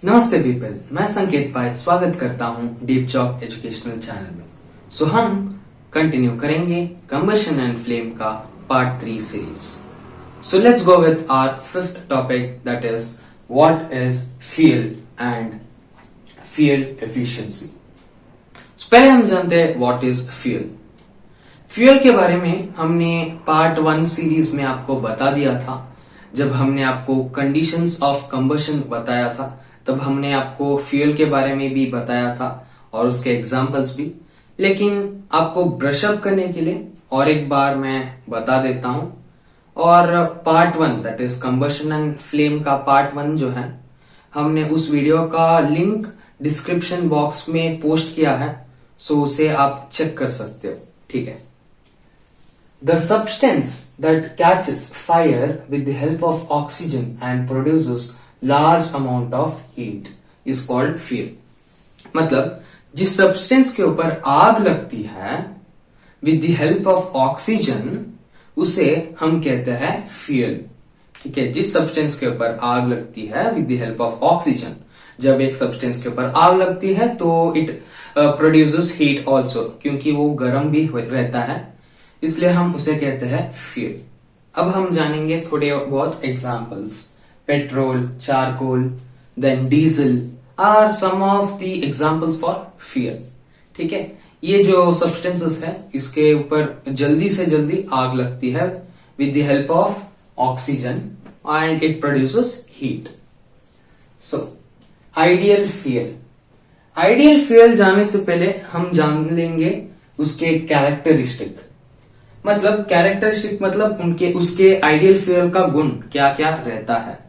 नमस्ते पीपल, मैं संकेत पाय स्वागत करता हूं डीप चॉक एजुकेशनल चैनल में। सो हम कंटिन्यू करेंगे कंबशन एंड फ्लेम का part 3 series. So let's go with our fifth topic, that is what is fuel and fuel efficiency. पहले हम जानते हैं व्हाट इज फ्यूल। फ्यूल के बारे में हमने पार्ट 1 सीरीज में आपको बता दिया था। जब हमने आपको कंडीशंस ऑफ कंबशन बताया था तब हमने आपको फ्यूल के बारे में भी बताया था और उसके एग्जांपल्स भी। लेकिन आपको ब्रश अप करने के लिए और एक बार मैं बता देता हूं। और part 1 that is combustion and flame का पार्ट 1 जो है, हमने उस वीडियो का लिंक डिस्क्रिप्शन बॉक्स में पोस्ट किया है, सो उसे आप चेक कर सकते हो। ठीक है। The substance that catches fire with the help of oxygen and produces large amount of heat is called fuel। मतलब जिस सब्सटेंस के ऊपर आग लगती है with the help of oxygen, उसे हम कहते हैं फ्यूल। ठीक है। जिस सब्सटेंस के ऊपर आग लगती है with the help of oxygen, जब एक सब्सटेंस के ऊपर आग लगती है तो इट प्रोड्यूसेस हीट ऑल्सो, क्योंकि वो गर्म भी रहता है, इसलिए हम उसे कहते हैं फ्यूल। अब हम जानेंगे थोड़े बहुत examples. Petrol, charcoal, then diesel are some of the examples for fuel. ठीक है। ये जो सब्सटेंसेस है इसके ऊपर जल्दी से जल्दी आग लगती है with the help of oxygen and it produces heat. So ideal fuel. Ideal fuel जानने से पहले हम जान लेंगे उसके कैरेक्टरिस्टिक। मतलब कैरेक्टरिस्टिक मतलब उसके आइडियल फ्यूल का गुण क्या क्या रहता है।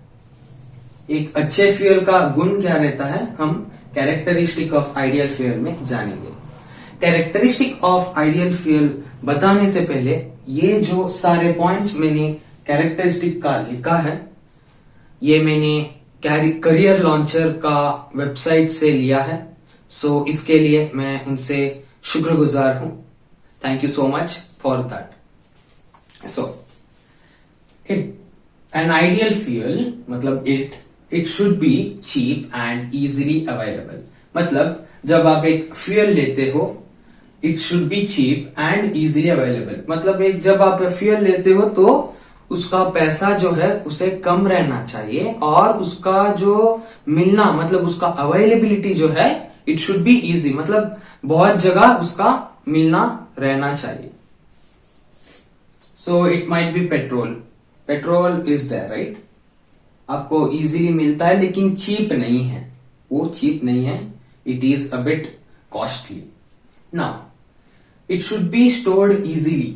एक अच्छे फ्यूल का गुण क्या रहता है, हम कैरेक्टरिस्टिक ऑफ आइडियल फ्यूल में जानेंगे। कैरेक्टरिस्टिक ऑफ आइडियल फ्यूल बताने से पहले ये जो सारे पॉइंट्स मैंने कैरेक्टरिस्टिक का लिखा है, ये मैंने करियर लॉन्चर का वेबसाइट से लिया है। सो इसके लिए मैं उनसे शुक्रगुजार हूं। Thank you so much for that. So, an ideal fuel मतलब it should be cheap and easily available। मतलब जब आप एक फ्यूल लेते हो, it should be cheap and easily available। मतलब जब आप फ्यूल लेते हो तो उसका पैसा जो है उसे कम रहना चाहिए और उसका जो मिलना मतलब उसका अवेलेबिलिटी जो है it should be easy, मतलब बहुत जगह उसका मिलना रहना चाहिए। So it might be petrol. Petrol is there, right. आपको इजीली मिलता है लेकिन चीप नहीं है, वो चीप नहीं है, it is a bit costly. Now it should be stored easily.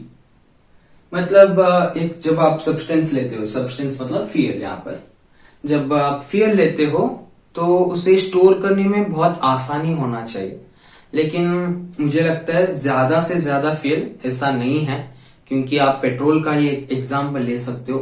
मतलब एक जब आप सब्सटेंस लेते हो, सब्सटेंस मतलब फ्यूल, यहां पर जब आप फ्यूल लेते हो तो उसे स्टोर करने में बहुत आसानी होना चाहिए। लेकिन मुझे लगता है ज्यादा से ज्यादा फ्यूल ऐसा नहीं है, क्योंकि आप पेट्रोल का ही एक एग्जांपल ले सकते हो।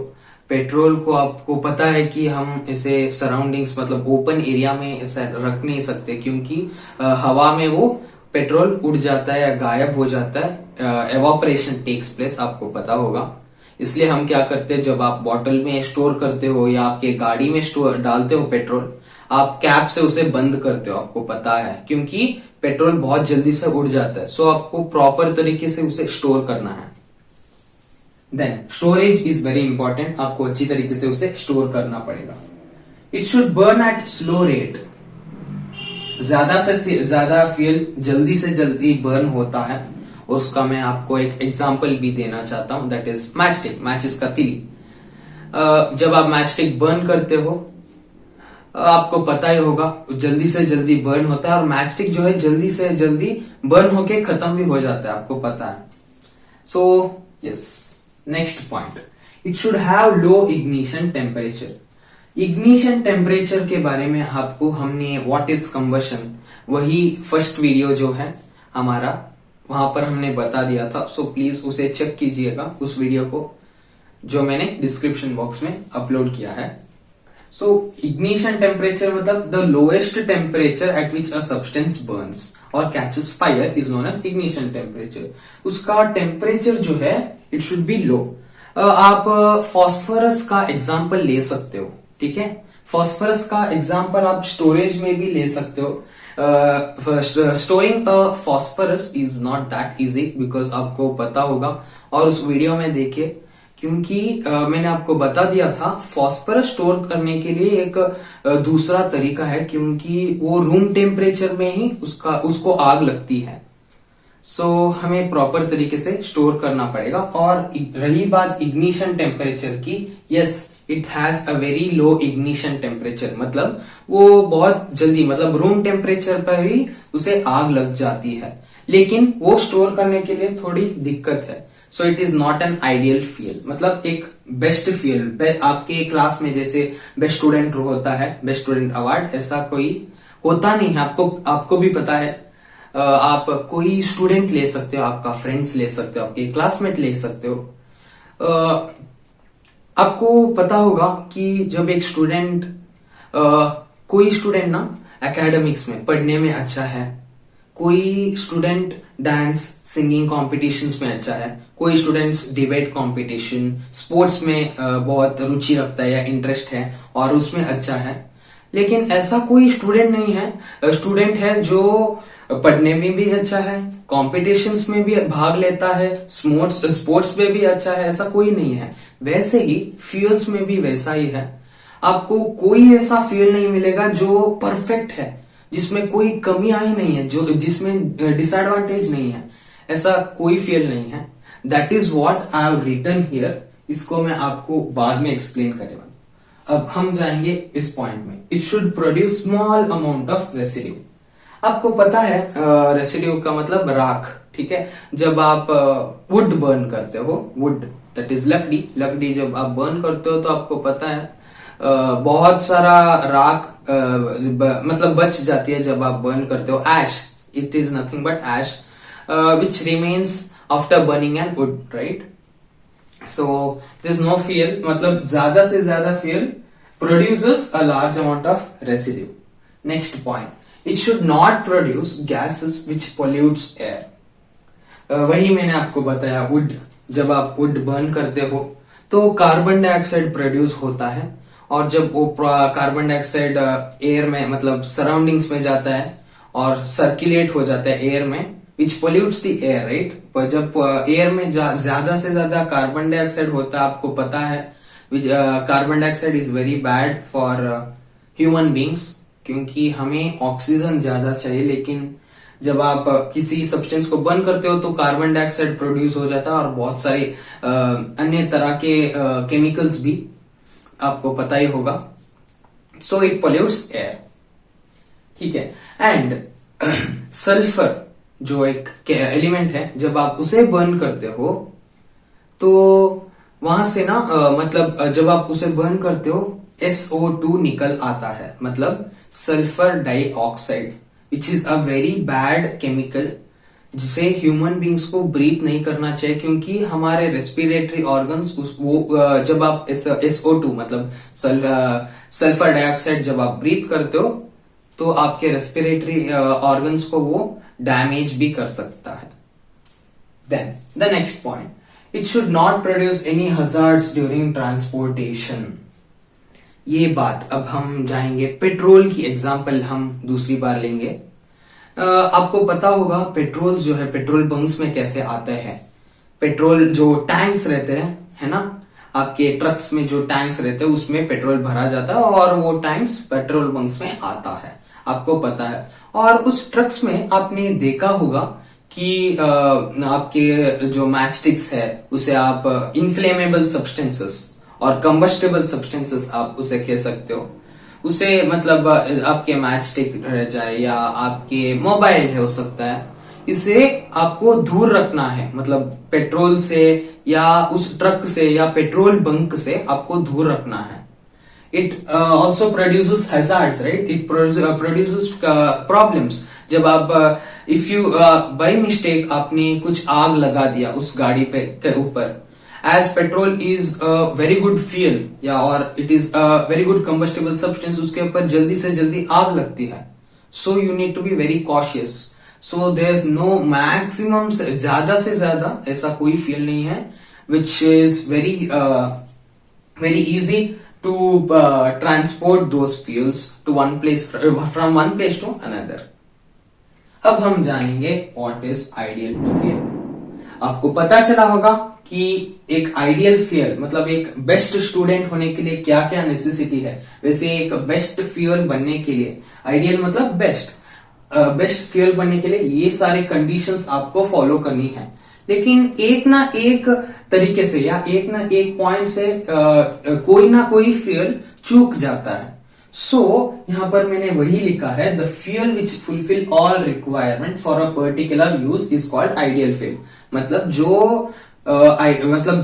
पेट्रोल को आपको पता है कि हम इसे सराउंडिंग्स मतलब ओपन एरिया में ऐसा रख नहीं सकते, क्योंकि हवा में वो पेट्रोल उड़ जाता है या गायब हो जाता है, एवापोरेशन टेक्स प्लेस, आपको पता होगा। इसलिए हम क्या करते हैं, जब आप बॉटल में स्टोर करते हो या आपके गाड़ी में स्टोर डालते हो पेट्रोल, आप कैप से उसे बंद करते हो, आपको पता है, क्योंकि पेट्रोल बहुत जल्दी से उड़ जाता है। सो आपको प्रॉपर तरीके से उसे स्टोर करना है। Then storage is very important, आपको अच्छी तरीके से उसे स्टोर करना पड़ेगा। It should burn at slow rate. ज्यादा से ज्यादा फ्यूल जल्दी से जल्दी बर्न होता है, उसका मैं आपको एक एग्जांपल भी देना चाहता हूं, दैट इज मैचस्टिक, मैचिस का तीली। जब आप मैचस्टिक बर्न करते हो, आपको पता ही होगा जल्दी से जल्दी बर्न होता है और मैचस्टिक जो है जल्दी से जल्दी बर्न होके खत्म भी हो जाता है, आपको पता है। So yes, next point, it should have low ignition temperature. Ignition temperature के बारे में आपको हमने व्हाट इज कंबशन, वही फर्स्ट वीडियो जो है हमारा, वहां पर हमने बता दिया था। सो प्लीज उसे चेक कीजिएगा, उस वीडियो को जो मैंने डिस्क्रिप्शन बॉक्स में अपलोड किया है। सो इग्निशन टेम्परेचर मतलब the lowest temperature at which a substance burns और catches fire is known as ignition temperature. उसका टेम्परेचर जो है इट शुड बी लो। आप फॉस्फोरस का एग्जांपल ले सकते हो। ठीक है, फॉस्फरस का एग्जाम्पल आप स्टोरेज में भी ले सकते हो. Storing phosphorus is not that easy, because आपको पता होगा और उस वीडियो में देखिए, क्योंकि मैंने आपको बता दिया था फॉस्फरस स्टोर करने के लिए एक दूसरा तरीका है, क्योंकि वो रूम टेम्परेचर में ही उसको आग लगती है. सो हमें प्रॉपर तरीके से स्टोर करना पड़ेगा. और रही बात इग्निशन टेम्परेचर की, yes it has a very low ignition temperature, मतलब वो बहुत जल्दी, मतलब रूम टेम्परेचर पर ही उसे आग लग जाती है, लेकिन वो स्टोर करने के लिए थोड़ी दिक्कत है. सो it is not an ideal fuel, मतलब एक बेस्ट फ्यूल. आपके क्लास में जैसे बेस्ट स्टूडेंट होता है, बेस्ट स्टूडेंट अवार्ड, ऐसा कोई होता नहीं है. आपको भी पता है. आप कोई स्टूडेंट ले सकते हो, आपका फ्रेंड्स ले सकते हो, आपके क्लासमेट ले सकते हो. आपको पता होगा कि जब एक स्टूडेंट कोई स्टूडेंट ना एकेडमिक्स में पढ़ने में अच्छा है, कोई स्टूडेंट डांस सिंगिंग कॉम्पिटिशन्स में अच्छा है, कोई स्टूडेंट्स डिबेट कॉम्पिटिशन स्पोर्ट्स में बहुत रुचि रखता है या इंटरेस्ट है और उसमें अच्छा है, लेकिन ऐसा कोई स्टूडेंट है जो पढ़ने में भी अच्छा है, कॉम्पिटिशन्स में भी भाग लेता है, स्पोर्ट्स में भी अच्छा है, ऐसा कोई नहीं है. वैसे ही फ्यूल्स में भी वैसा ही है. आपको कोई ऐसा फ्यूल नहीं मिलेगा जो परफेक्ट है, जिसमें कोई कमियां ही नहीं है, जिसमें डिसएडवांटेज नहीं है. ऐसा कोई फ्यूल नहीं है. That is what I have written here. इसको मैं आपको बाद में एक्सप्लेन करूंगा. अब हम जाएंगे इस पॉइंट में. It should produce small amount of residue. आपको पता है रेसिड्यू का मतलब राख, ठीक है. जब आप वुड बर्न करते हो, वुड दैट इज लकड़ी जब आप बर्न करते हो तो आपको पता है बहुत सारा राख मतलब बच जाती है जब आप बर्न करते हो. Ash, it is nothing but ash which remains after burning an wood, right. So there is no fuel, मतलब ज्यादा से ज्यादा fuel produces a large amount of residue. Next point, it should not produce gases which pollutes air. वही मैंने आपको बताया, would, जब आप वुड बर्न करते हो तो कार्बन डाइऑक्साइड प्रोड्यूस होता है, और जब वो कार्बन डाइऑक्साइड एयर में मतलब सराउंडिंग्स में जाता है और सर्कुलेट हो जाता है एयर में, विच पोल्यूट्स द एयर, राइट. पर जब एयर में ज्यादा से ज्यादा कार्बन डाइऑक्साइड होता है, आपको पता है carbon dioxide is very bad for human beings, क्योंकि हमें ऑक्सीजन ज्यादा चाहिए, लेकिन जब आप किसी सब्सटेंस को बर्न करते हो तो कार्बन डाइऑक्साइड प्रोड्यूस हो जाता है और बहुत सारे अन्य तरह के केमिकल्स भी आपको पता ही होगा. सो इट पोल्यूट्स एयर, ठीक है. एंड सल्फर जो एक एलिमेंट है, जब आप उसे बर्न करते हो तो वहां से ना मतलब जब आप उसे बर्न करते हो SO2 निकल आता है, मतलब sulphur dioxide, which is a very bad chemical, जिसे ह्यूमन बींग्स को ब्रीथ नहीं करना चाहिए, क्योंकि हमारे रेस्पिरेटरी ऑर्गन्स जब आप SO2 मतलब सल्फर डाइऑक्साइड जब आप ब्रीथ करते हो तो आपके रेस्पिरेटरी ऑर्गन्स को वो डैमेज भी कर सकता है. Then the next point, it should not produce any hazards during transportation. ये बात, अब हम जाएंगे पेट्रोल की एग्जांपल हम दूसरी बार लेंगे. आपको पता होगा पेट्रोल जो है पेट्रोल बंक्स में कैसे आता है. पेट्रोल जो टैंक्स रहते हैं, है ना, आपके ट्रक्स में जो टैंक्स रहते हैं उसमें पेट्रोल भरा जाता है और वो टैंक्स पेट्रोल बंक्स में आता है, आपको पता है. और उस ट्रक्स में आपने देखा होगा कि आपके जो मैचस्टिक्स है उसे आप इनफ्लेमेबल सब्सटेंसेस और कंबस्टेबल सब्सटेंसेस आप उसे कह सकते हो. उसे मतलब आपके मैचस्टिक रह जाए या आपके मोबाइल है हो सकता है, इसे आपको दूर रखना है, मतलब पेट्रोल से या उस ट्रक से या पेट्रोल बंक से आपको दूर रखना है. It also produces hazards, right? It produces problems. जब आप if you by mistake आपने कुछ आग लगा दिया उस गाड़ी पे के ऊपर, as petrol is a very good fuel या और it is a very good combustible substance, उसके ऊपर जल्दी से जल्दी आग लगती है. So you need to be very cautious. So there's no maximum, ज्यादा से ज्यादा ऐसा कोई fuel नहीं है which is very easy to transport those fuels to one place from one place to another. अब हम जानेंगे व्हाट इज आइडियल फ्यूल। आपको पता चला होगा कि एक आइडियल फ्यूल मतलब एक बेस्ट स्टूडेंट होने के लिए क्या क्या नेसेसिटी है। वैसे एक बेस्ट फ्यूल बनने के लिए, आइडियल मतलब बेस्ट फ्यूल बनने के लिए ये सारे कंडीशंस आपको फॉलो करनी है। लेकिन एक ना एक तरीके से या एक ना एक पॉइंट से कोई ना कोई फ्यूल चूक जाता है। सो यहां पर मैंने वही लिखा है, the fuel which fulfil all requirement for a particular use is called ideal fuel. मतलब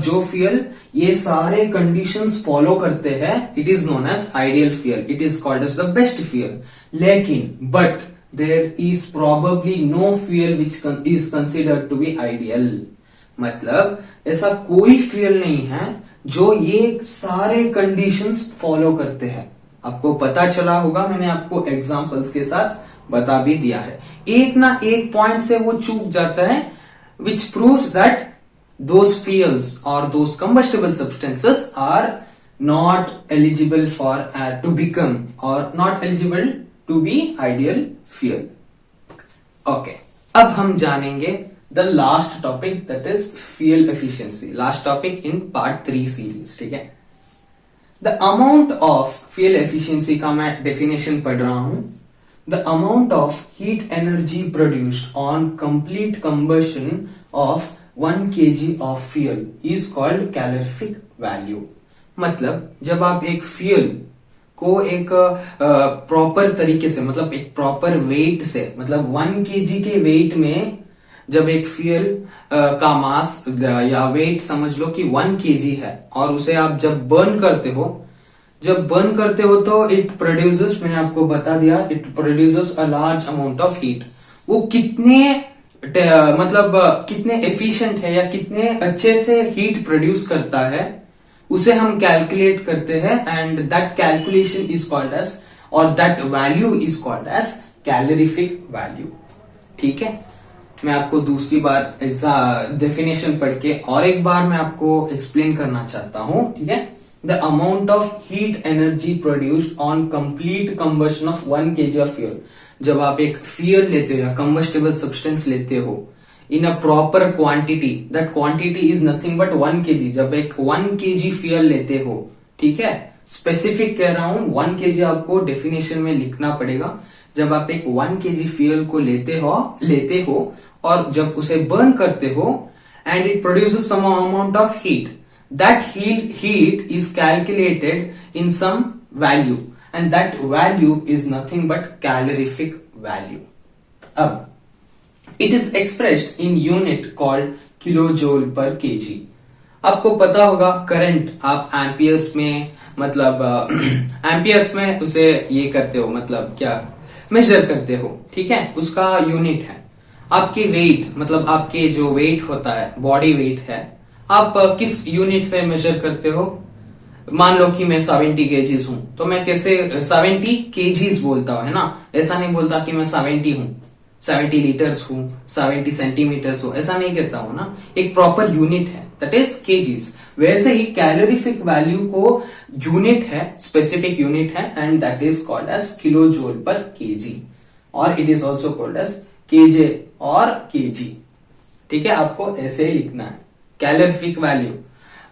जो फ्यूल ये सारे कंडीशंस फॉलो करते हैं, it is known as ideal fuel, it is called as the best fuel. लेकिन but there is probably no fuel which is considered to be ideal. मतलब ऐसा कोई फ्यूल नहीं है जो ये सारे कंडीशंस फॉलो करते हैं। आपको पता चला होगा, मैंने आपको एग्जांपल्स के साथ बता भी दिया है। एक ना एक पॉइंट से वो चूक जाता है, which proves that those fuels और those combustible substances are not eligible for to become और not eligible to be ideal fuel. Okay, अब हम जानेंगे the last topic, that is fuel efficiency. Last topic in part 3 series. ठीक है, the amount of fuel efficiency का मैं definition पढ़ रहा हूं। The amount of heat energy produced on complete combustion of 1 kg of fuel is called calorific value. मतलब जब आप एक फ्यूल को एक प्रॉपर तरीके से, मतलब एक प्रॉपर वेट से, मतलब 1 kg के वेट में जब एक फ्यूल का मास या वेट समझ लो कि 1 kg है और उसे आप जब बर्न करते हो तो इट प्रोड्यूसेस, मैंने आपको बता दिया, it produces a large amount of heat. वो कितने एफिशिएंट है या कितने अच्छे से हीट प्रोड्यूस करता है उसे हम कैलकुलेट करते हैं, and that calculation is called as, और that value is called as calorific value. ठीक है, मैं आपको दूसरी बार डेफिनेशन पढ़ के और एक बार मैं आपको एक्सप्लेन करना चाहता हूं। ठीक है, the amount of heat energy produced on complete combustion of 1 kg of fuel. जब आप एक फ्यूल लेते हो या कंबस्टिबल सब्सटेंस लेते हो in a proper quantity, that quantity is nothing but 1 kg। जब एक 1 kg फ्यूल लेते हो, ठीक है, स्पेसिफिक कह रहा हूं, 1 kg आपको डेफिनेशन में लिखना पड़ेगा। जब आप एक 1 kg फ्यूल को लेते हो और जब उसे बर्न करते हो and it produces some amount of heat, that heat is calculated in some value and that value is nothing but calorific value. अब it is expressed in unit called kilojoule per kg. आपको पता होगा current आप amperes में, मतलब amperes में उसे ये करते हो, मतलब क्या मेजर करते हो। ठीक है, उसका यूनिट है। आपके वेट, मतलब आपके जो वेट होता है, बॉडी वेट है, आप किस यूनिट से मेजर करते हो। मान लो कि मैं 70 kgs हूं, तो मैं कैसे 70 kgs बोलता हूं, है ना। ऐसा नहीं बोलता कि मैं 70 हूं, 70 लीटर्स हूं, 70 सेंटीमीटर्स हूं, ऐसा नहीं कहता हूं ना। एक प्रॉपर यूनिट है, दैट इज kgs। वैसे ही कैलोरीफिक वैल्यू को यूनिट है, स्पेसिफिक यूनिट है, and that is called as kilo joule per kg, और it is also called as kJ और केजी। ठीक है, आपको ऐसे ही लिखना है कैलोरीफिक वैल्यू।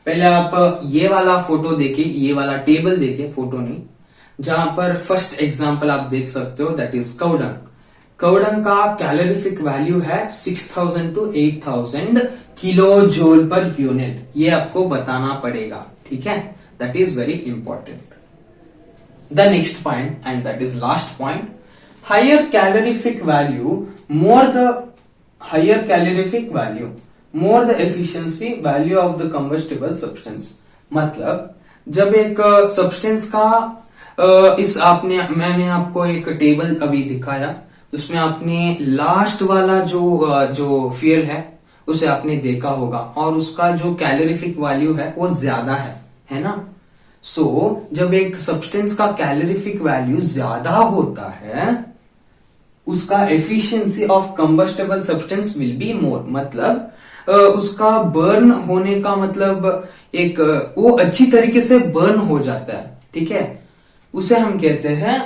पहले आप ये वाला फोटो देखे, ये वाला टेबल देखे, फोटो नहीं, जहां पर फर्स्ट एग्जांपल आप देख सकते हो, दैट इज काउडंग। काउडंग का कैलोरीफिक वैल्यू है 6000 to 8000 kilo joule per unit. ये आपको बताना पड़ेगा, ठीक है, that is very important. The next point, and that is last point, higher calorific value, more the higher calorific value, more the efficiency value of the combustible substance। मतलब जब एक substance का मैंने आपको एक टेबल अभी दिखाया, उसमें आपने लास्ट वाला जो फ्यूल है उसे आपने देखा होगा, और उसका जो कैलोरीफिक वैल्यू है वो ज्यादा है ना। सो जब एक सब्सटेंस का कैलोरीफिक वैल्यू ज्यादा होता है, उसका efficiency of combustible substance will be more. मतलब उसका बर्न होने का मतलब एक वो अच्छी तरीके से बर्न हो जाता है। ठीक है, उसे हम कहते हैं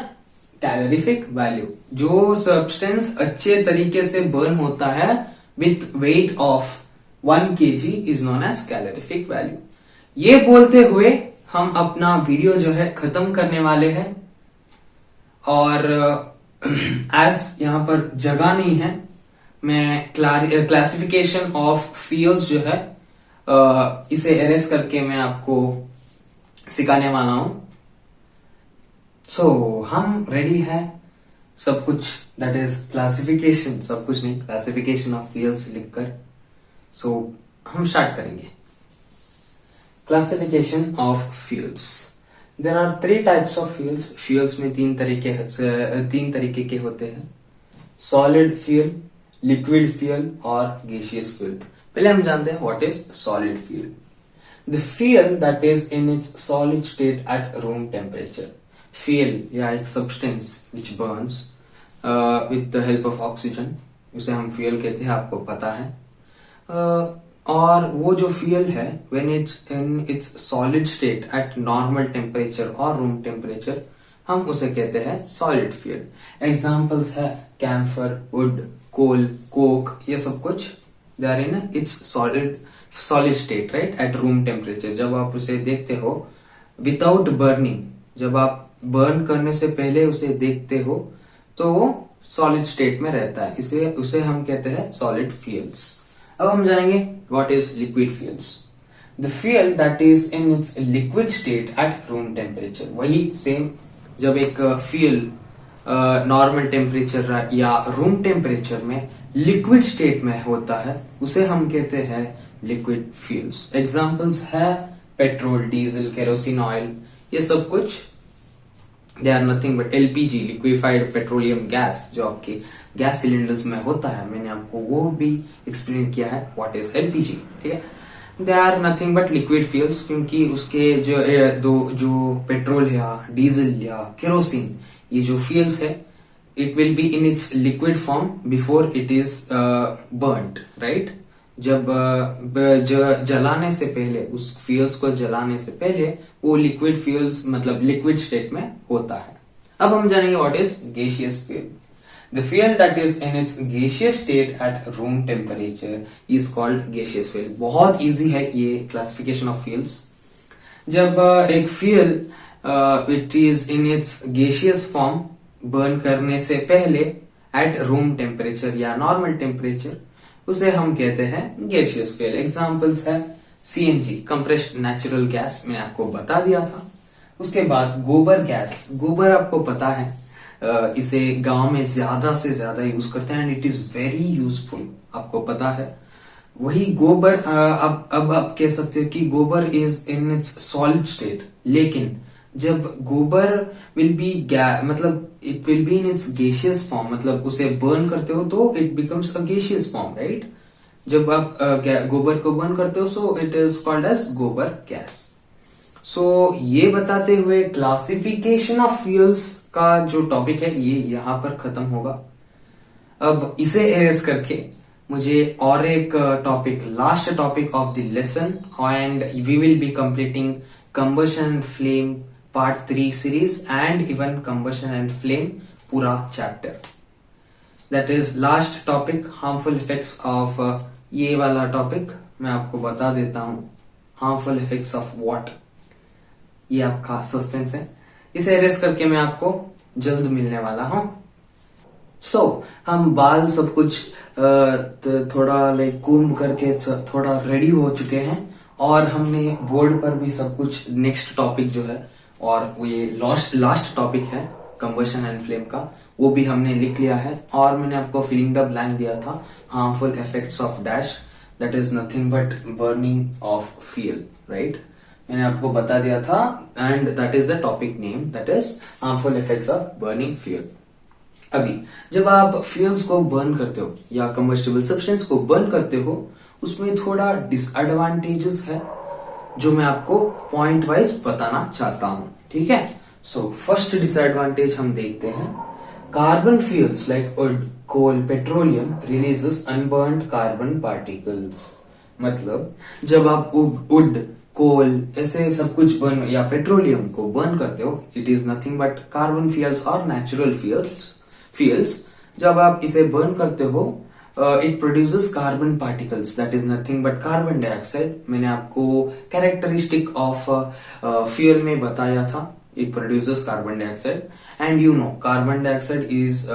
कैलोरीफिक वैल्यू। जो सब्सटेंस अच्छे तरीके से बर्न होता है with weight of 1 kg is known as calorific value. ये बोलते हुए हम अपना वीडियो जो है खत्म करने वाले हैं, और एज यहां पर जगह नहीं है, मैं क्लासिफिकेशन ऑफ फ्यूल्स जो है इसे एरेस करके मैं आपको सिखाने वाला हूं। सो हम रेडी है, सब कुछ, दैट इज क्लासिफिकेशन, सब कुछ नहीं, क्लासिफिकेशन ऑफ फ्यूल्स लिखकर। सो हम स्टार्ट करेंगे। Classification of fuels. There are 3 types of fuels. Fuels में तीन तरीके के होते हैं, सॉलिड फ्यूल, लिक्विड फ्यूल और गैसियस फ्यूल। पहले हम जानते हैं what is solid fuel. The fuel that is in its solid state at room temperature. Fuel या एक substance which burns with the help of oxygen, उसे हम फ्यूल कहते हैं, आपको पता है। और वो जो फ्यूल है when it's in its solid state at normal temperature और रूम टेम्परेचर, हम उसे कहते हैं सॉलिड फ्यूल। एग्जांपल्स है कैम्फर, वुड, कोल, कोक, ये सब कुछ they are in its solid state right at room temperature. जब आप उसे देखते हो विदाउट बर्निंग, जब आप बर्न करने से पहले उसे देखते हो तो वो सॉलिड स्टेट में रहता है, इसे उसे हम कहते हैं सॉलिड फ्यूल्स। अब हम जानेंगे what is liquid fuels. The fuel that is in its liquid state at room temperature. वही सेम, जब एक फ्यूल नॉर्मल टेम्परेचर या रूम टेम्परेचर में लिक्विड स्टेट में होता है, उसे हम कहते हैं लिक्विड फ्यूल्स। एग्जांपल्स है पेट्रोल, डीजल, केरोसिन ऑयल, ये सब कुछ they are nothing but LPG, liquefied petroleum gas, जो आपके गैस सिलेंडर्स में होता है। मैंने आपको वो भी एक्सप्लेन किया है व्हाट इज एलपीजी, ठीक है। They are nothing but liquid fuels, क्योंकि उसके जो पेट्रोल या डीजल या केरोसिन, ये जो फ्यूल्स है, it will be in its liquid form before it is burned, right. जब जलाने से पहले, उस फ्यूल्स को जलाने से पहले वो लिक्विड फ्यूल्स मतलब लिक्विड स्टेट में होता है। अब हम जानेंगे what is gaseous fuel. The fuel that is in its gaseous state at room temperature is called gaseous fuel. बहुत इजी है ये क्लासिफिकेशन ऑफ फ्यूल्स। जब एक fuel it is in its gaseous form burn करने से पहले eight room temperature या normal temperature, उसे हम कहते हैं गैसियस फ्यूल। एग्जांपल्स है सीएनजी, कंप्रेस्ड नेचुरल गैस, मैंने आपको बता दिया था। उसके बाद गोबर गैस, गोबर आपको पता है, इसे गांव में ज्यादा से ज्यादा यूज करते हैं and it is very useful, आपको पता है। वही गोबर, अब आप कह सकते हो कि गोबर is in its solid state, लेकिन जब गोबर विल बी मतलब it will be in its gaseous form, मतलब उसे बर्न करते हो तो it becomes a gaseous form, right. जब आप गोबर को बर्न करते हो so it is called as गोबर गैस। सो ये बताते हुए क्लासिफिकेशन ऑफ फ्यूल्स का जो टॉपिक है ये यहाँ पर खत्म होगा। अब इसे एरेज करके मुझे और एक topic, last topic of the lesson, and we will be completing combustion and flame part 3 series and even combustion and flame पूरा chapter. That is last topic, harmful effects of, ये वाला टॉपिक मैं आपको बता देता हूं, हार्मफुल इफेक्ट्स ऑफ व्हाट, ये आपका सस्पेंस है। इसे एरेज करके मैं आपको जल्द मिलने वाला हूं। सो हम बाल सब कुछ थोड़ा लाइक कोम करके थोड़ा रेडी हो चुके हैं, और हमने बोर्ड पर भी सब कुछ नेक्स्ट टॉपिक जो है, और वो ये लास्ट टॉपिक है कंबशन एंड फ्लेम का, वो भी हमने लिख लिया है। और मैंने आपको फिलिंग द ब्लैंक दिया था, harmful effects of dash, that is nothing but burning of fuel, right. मैंने आपको बता दिया था, and that is the topic name, that is harmful effects of burning fuel. अभी जब आप फ्यूल्स को बर्न करते हो या कंबस्टिबल सब्सटेंस को बर्न करते हो, उसमें थोड़ा डिसएडवांटेजेस है जो मैं आपको पॉइंट वाइज बताना चाहता हूं, ठीक है। सो फर्स्ट डिसएडवांटेज हम देखते हैं, carbon fuels like wood, coal, petroleum releases unburned carbon particles. मतलब जब आप वुड, कोल ऐसे सब कुछ बर्न या पेट्रोलियम को बर्न करते हो, it is nothing but carbon fuels और नेचुरल फ्यूल्स। जब आप इसे बर्न करते हो it produces carbon particles, that is nothing but carbon dioxide. मैंने आपको कैरेक्टरिस्टिक ऑफ फ्यूल में बताया था, it produces carbon dioxide. And you know carbon dioxide is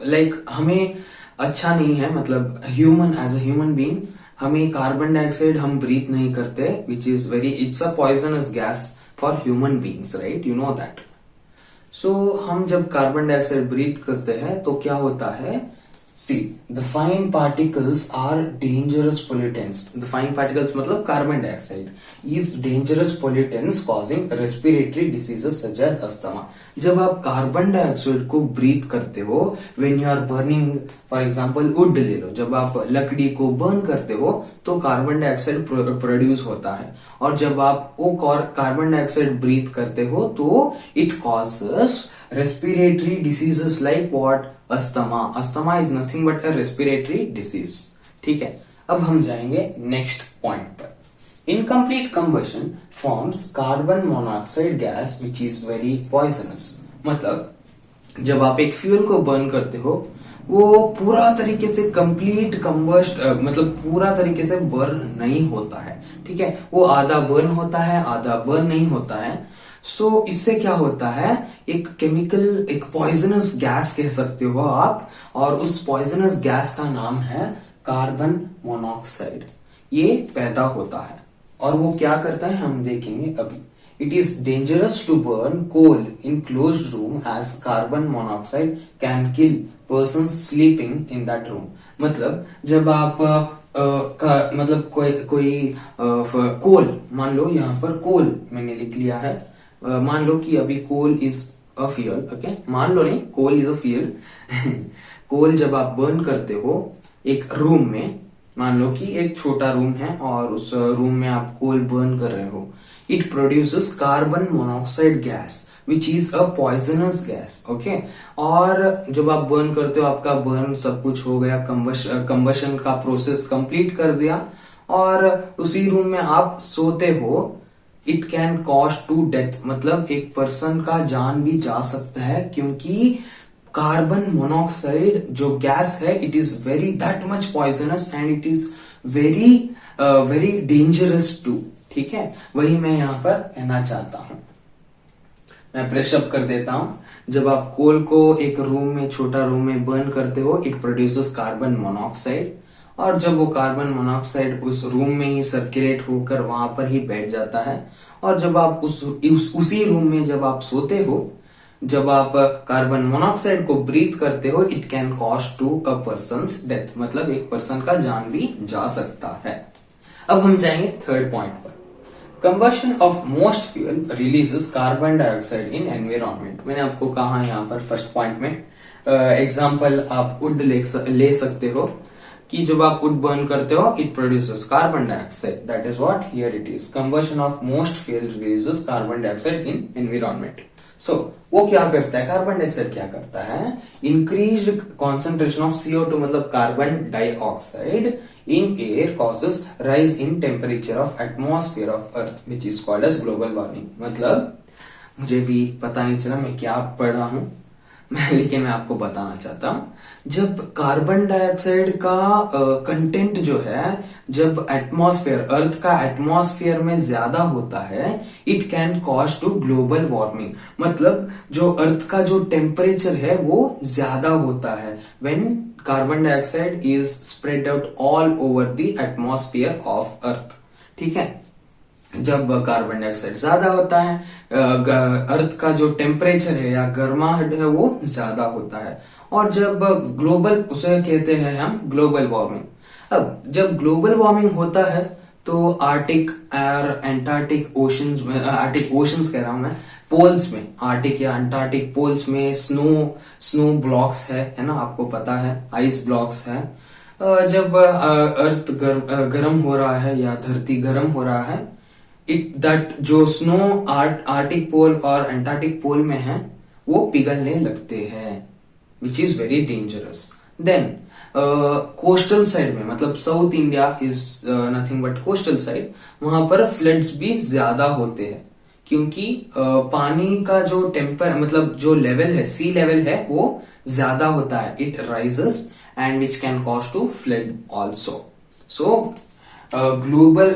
like हमें अच्छा नहीं है, मतलब human as a human being हमें कार्बन डाइऑक्साइड हम ब्रीथ नहीं करते, which is very it's a poisonous gas for human beings, right, you know that. So हम जब कार्बन डाइऑक्साइड ब्रीथ करते हैं तो क्या होता है, see the fine particles are dangerous pollutants. The fine particles मतलब carbon dioxide is dangerous pollutants causing respiratory diseases such as asthma. जब आप कार्बन डाइऑक्साइड को ब्रीथ करते हो when you are burning, for example wood ले लो, जब आप लकड़ी को बर्न करते हो तो कार्बन डाइऑक्साइड प्रोड्यूस होता है, और जब आप वो कार्बन डाइऑक्साइड ब्रीथ करते हो तो it causes respiratory diseases like what, asthma is nothing but a respiratory disease। ठीक है, अब हम जाएंगे नेक्स्ट पॉइंट पर। Incomplete combustion forms carbon monoxide gas which is very poisonous. मतलब जब आप एक फ्यूल को बर्न करते हो वो पूरा तरीके से कंप्लीट कंबस्ट मतलब पूरा तरीके से बर्न नहीं होता है, ठीक है, वो आधा बर्न होता है आधा बर्न नहीं होता है। सो इससे क्या होता है, एक केमिकल, एक पॉइजनस गैस कह सकते हो आप, और उस पॉइजनस गैस का नाम है कार्बन मोनोऑक्साइड। ये पैदा होता है और वो क्या करता है हम देखेंगे अभी। It is dangerous to burn coal in closed room as carbon monoxide can kill person sleeping in that room. मतलब जब आप मतलब कोई कोल, मान लो यहाँ पर कोल मैंने लिख लिया है, मान लो कि अभी coal is a fuel, okay, मान लो नहीं, कोल इज अ फ्यूल। कोल जब आप बर्न करते हो एक रूम में, मान लो कि एक छोटा रूम है और उस रूम में आप कोल बर्न कर रहे हो, it produces carbon monoxide gas which is a poisonous gas, okay. और जब आप बर्न करते हो आपका बर्न सब कुछ हो गया, कंबशन का प्रोसेस कंप्लीट कर दिया और उसी रूम में आप सोते हो, it can cause to death. मतलब एक पर्सन का जान भी जा सकता है, क्योंकि कार्बन मोनोऑक्साइड जो गैस है it is very that much poisonous and it is very very dangerous to. ठीक है, वही मैं यहां पर कहना चाहता हूं। मैं प्रेशअप कर देता हूं। जब आप कोल को एक रूम में, छोटा रूम में बर्न करते हो, इट प्रोड्यूसेस कार्बन मोनोऑक्साइड, और जब वो कार्बन मोनोऑक्साइड उस रूम में ही सर्कुलेट होकर वहां पर ही बैठ जाता है, और जब आप उसी रूम में जब आप सोते हो, जब आप कार्बन मोनोऑक्साइड को ब्रीथ करते हो, it can cause to a person's death. मतलब एक पर्सन का जान भी जा सकता है। अब हम जाएंगे थर्ड पॉइंट पर। Combustion of most fuel releases carbon dioxide in environment. मैंने आपको कहा यहाँ पर फर्स्ट पॉइंट में एग्जांपल आप वुड ले सकते हो कि जब आप वुड बर्न करते हो it produces carbon dioxide, that is what here it is. Combustion of most fuel releases carbon dioxide in environment. So वो क्या करता है, कार्बन डाइऑक्साइड क्या करता है, इंक्रीज्ड कॉन्सेंट्रेशन ऑफ CO2 मतलब carbon dioxide in air causes rise in temperature of atmosphere of earth which is called as global warming. मतलब मुझे भी पता नहीं चला मैं क्या पढ़ा हूं लेकिन मैं आपको बताना चाहता हूं, जब कार्बन डाइऑक्साइड का कंटेंट जो है, जब एटमॉस्फेयर, अर्थ का एटमॉस्फेयर में ज्यादा होता है, it can cause to global warming. मतलब जो अर्थ का जो टेम्परेचर है वो ज्यादा होता है when carbon dioxide is spread out all over the atmosphere of अर्थ। ठीक है, जब कार्बन डाइऑक्साइड ज्यादा होता है, अर्थ का जो टेम्परेचर है या गर्माहट है वो ज्यादा होता है, और जब ग्लोबल, उसे कहते हैं हम ग्लोबल वार्मिंग। अब जब ग्लोबल वार्मिंग होता है तो आर्टिक और एंटार्क्टिक ओशंस में, आर्टिक ओशंस कह रहा हूं मैं, पोल्स में, आर्टिक या अंटार्कटिक पोल्स में स्नो ब्लॉक्स है ना, आपको पता है, आइस ब्लॉक्स है। जब अर्थ गर्म हो रहा है या धरती गर्म हो रहा है, दैट जो स्नो आर्टिक पोल और अंटार्कटिक पोल में है वो पिघलने लगते हैं, which is very dangerous. Then coastal side में, मतलब south India is nothing but coastal side, वहां पर फ्लड्स भी ज्यादा होते हैं क्योंकि पानी का जो मतलब जो लेवल है, सी लेवल है, वो ज्यादा होता है, it rises and which can cause to flood also. So global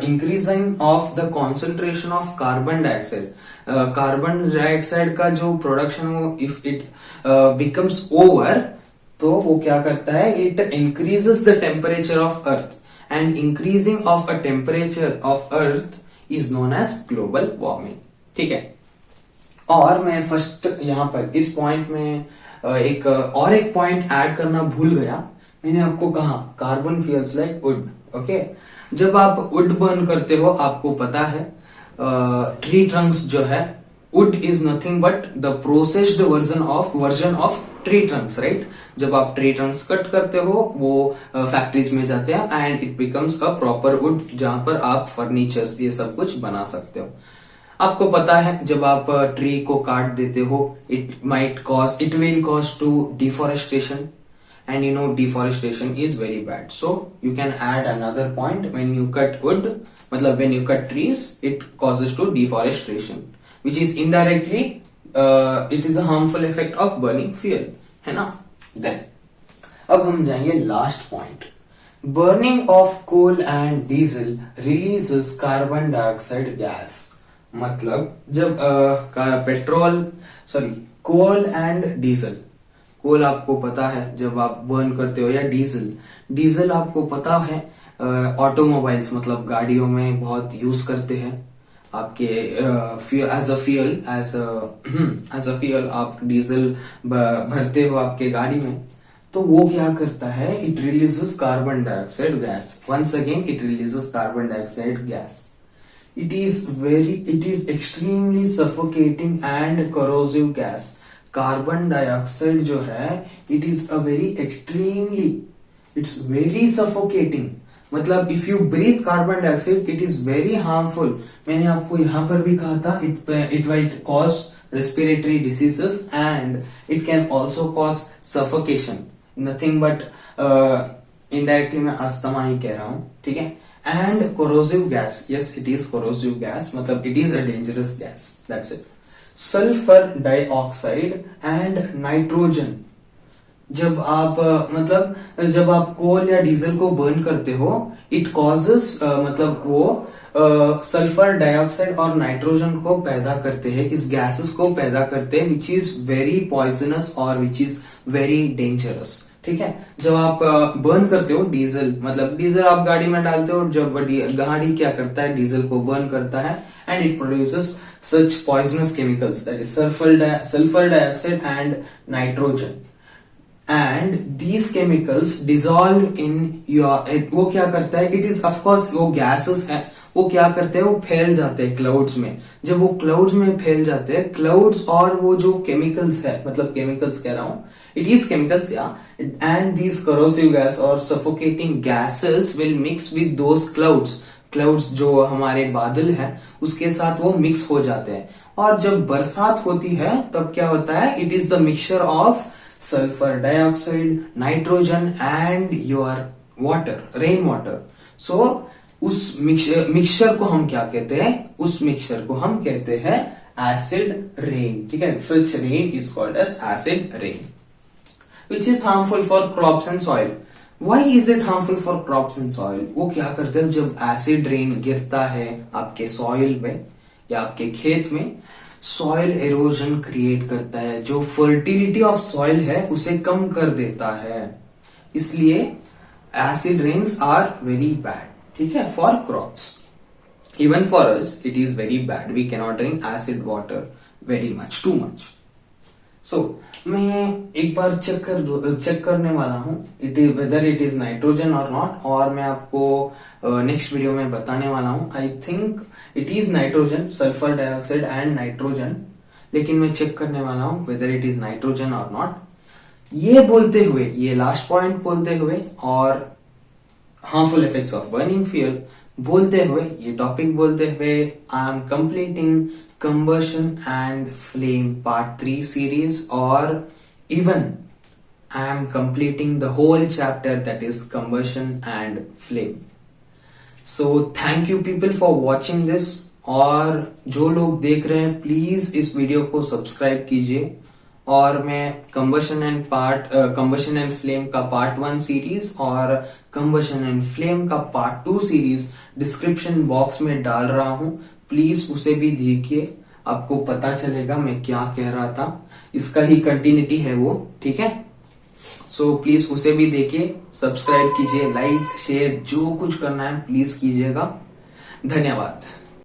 increasing of the concentration of carbon dioxide, carbon dioxide का जो प्रोडक्शन हो, इफ इट becomes over, तो वो क्या करता है, it increases the temperature of earth, and increasing of a temperature of earth is known as global warming. ठीक है. और मैं फर्स्ट यहाँ पर इस पॉइंट में एक पॉइंट ऐड करना भूल गया. मैंने आपको कहा carbon fuels like would. Okay, जब आप वुड बर्न करते हो, आपको पता है ट्री ट्रंक्स जो है, would is nothing but the processed version of tree Trunks, right. जब आप ट्री ट्रंक्स कट करते हो, वो फैक्ट्रीज में जाते हैं and it becomes a proper would, जहां पर आप फर्नीचर्स ये सब कुछ बना सकते हो. आपको पता है जब आप ट्री को काट देते हो, it will cause to deforestation, and you know deforestation is very bad. So you can add another point, when you cut wood, matlab when you cut trees, it causes to deforestation, which is indirectly it is a harmful effect of burning fuel, है ना. Then अब हम जाएंगे last point. Burning of coal and diesel releases carbon dioxide gas. मतलब जब कोल and diesel, कोल आपको पता है जब आप बर्न करते हो, या डीजल आपको पता है ऑटोमोबाइल्स मतलब गाड़ियों में बहुत यूज करते हैं आपके एज अ फ्यूल आप डीजल भरते हो आपके गाड़ी में. तो वो क्या करता है, it releases carbon dioxide gas. Once again it releases carbon dioxide gas. It is extremely suffocating and corrosive gas. Carbon dioxide जो है, it is a it's very suffocating. मतलब if you breathe carbon dioxide, it is very harmful. मैंने आपको यहां पर भी कहा था, it might cause respiratory diseases and it can also cause suffocation. Nothing but indirectly मैं अस्थमा ही कह रहा हूं. ठीक है. And corrosive gas, yes it is corrosive gas, मतलब it is a dangerous gas. That's it. Sulphur dioxide and nitrogen. जब आप कोल या डीजल को बर्न करते हो, इट कॉजेस मतलब वो सल्फर डाइऑक्साइड और नाइट्रोजन को पैदा करते हैं, इस गैसेस को पैदा करते हैं, विच इज वेरी पॉइजनस और विच इज वेरी डेंजरस. ठीक है. जब आप बर्न करते हो डीजल आप गाड़ी में डालते हो, जब गाड़ी क्या करता है, डीजल को बर्न करता है and it produces such poisonous chemicals, that is sulfur dioxide and nitrogen, and these chemicals dissolve in your वो क्या करता है, it is of course वो gases है, वो क्या करते हैं, वो फैल जाते हैं क्लाउड्स में. जब वो क्लाउड्स में फैल जाते हैं, क्लाउड्स और वो जो केमिकल्स है, मतलब केमिकल्स कह रहा हूं, इट इज केमिकल्स या, एंड दीज करोसिव गैस और suffocating gases will mix with those clouds जो हमारे बादल है उसके साथ वो मिक्स हो जाते हैं. और जब बरसात होती है तब क्या होता है, it is the mixture of sulphur dioxide, nitrogen and your water, rain water. So उस मिक्सचर को हम क्या कहते हैं, उस मिक्सचर को हम कहते हैं एसिड रेन. ठीक है. Such rain is called as acid rain, which is harmful for crops and soil. Why is it harmful for crops and soil? वो क्या करते हैं, जब एसिड रेन गिरता है आपके सॉइल में या आपके खेत में, सॉइल एरोजन क्रिएट करता है, जो फर्टिलिटी ऑफ सॉइल है उसे कम कर देता है. इसलिए acid rains are very bad. ठीक है. For crops, even for us it is very bad. We cannot drink acid water very much, too much. So मैं एक बार चेक करने वाला हूं whether it is nitrogen or not, और मैं आपको नेक्स्ट वीडियो में बताने वाला हूं. I think it is nitrogen, sulphur dioxide and nitrogen, लेकिन मैं चेक करने वाला हूं whether it is nitrogen or not. ये बोलते हुए, ये लास्ट पॉइंट बोलते हुए और harmful effects of burning fuel बोलते हुए, ये टॉपिक बोलते हुए, I am completing combustion and flame part 3 series, or even I am completing the whole chapter, that is combustion and flame. So thank you people for watching this. और जो लोग देख रहे हैं प्लीज इस वीडियो को सब्सक्राइब कीजिए। और मैं कंबशन एंड फ्लेम का पार्ट 1 सीरीज और कंबशन एंड फ्लेम का पार्ट 2 सीरीज डिस्क्रिप्शन बॉक्स में डाल रहा हूं, प्लीज उसे भी देखिए, आपको पता चलेगा मैं क्या कह रहा था। इसका ही कंटिन्यूटी है वो, ठीक है। सो प्लीज उसे भी देखिए, सब्सक्राइब कीजिए, लाइक शेयर जो कुछ करना है प्लीज कीजिएगा। धन्यवाद।